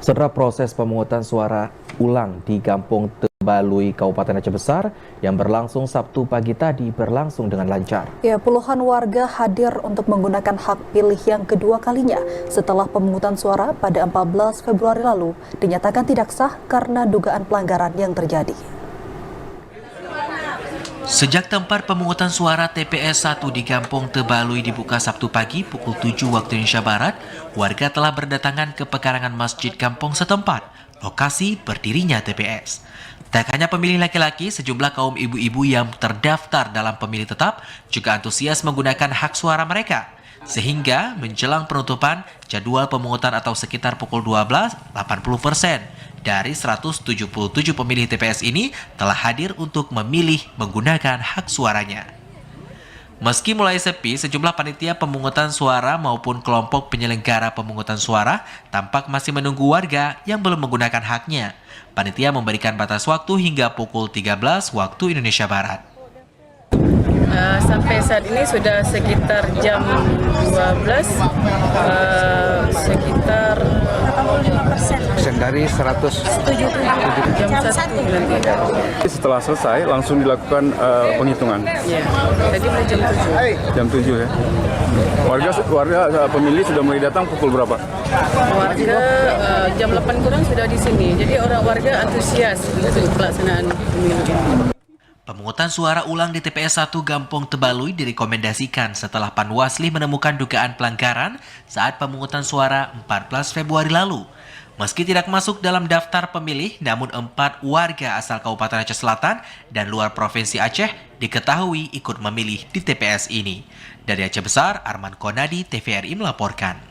Setelah proses pemungutan suara ulang di Kampung Tebalui, Kabupaten Aceh Besar yang berlangsung Sabtu pagi tadi berlangsung dengan lancar. Ya, puluhan warga hadir untuk menggunakan hak pilih yang kedua kalinya setelah pemungutan suara pada 14 Februari lalu dinyatakan tidak sah karena dugaan pelanggaran yang terjadi. Sejak tempat pemungutan suara TPS 1 di Kampung Tebalui dibuka Sabtu pagi pukul 7 waktu Indonesia Barat, warga telah berdatangan ke pekarangan masjid kampung setempat, lokasi berdirinya TPS. Tak hanya pemilih laki-laki, sejumlah kaum ibu-ibu yang terdaftar dalam pemilih tetap juga antusias menggunakan hak suara mereka. Sehingga menjelang penutupan, jadwal pemungutan atau sekitar pukul 12, 80% dari 177 pemilih TPS ini telah hadir untuk memilih menggunakan hak suaranya. Meski mulai sepi, sejumlah panitia pemungutan suara maupun kelompok penyelenggara pemungutan suara tampak masih menunggu warga yang belum menggunakan haknya. Panitia memberikan batas waktu hingga pukul 13 waktu Indonesia Barat. Sampai saat ini sudah sekitar jam 12, sekitar dari 100 jam 1 nanti. Setelah selesai langsung dilakukan penghitungan. Ya, tadi mulai jam 7. Jam 7 ya. Warga pemilih sudah mulai datang pukul berapa? Warga jam 8 kurang sudah di sini. Jadi warga antusias untuk pelaksanaan pemilu. Pemungutan suara ulang di TPS 1 Kampung Tebalui direkomendasikan setelah Panwasli menemukan dugaan pelanggaran saat pemungutan suara 14 Februari lalu. Meski tidak masuk dalam daftar pemilih, namun 4 warga asal Kabupaten Aceh Selatan dan luar Provinsi Aceh diketahui ikut memilih di TPS ini. Dari Aceh Besar, Arman Konadi, TVRI melaporkan.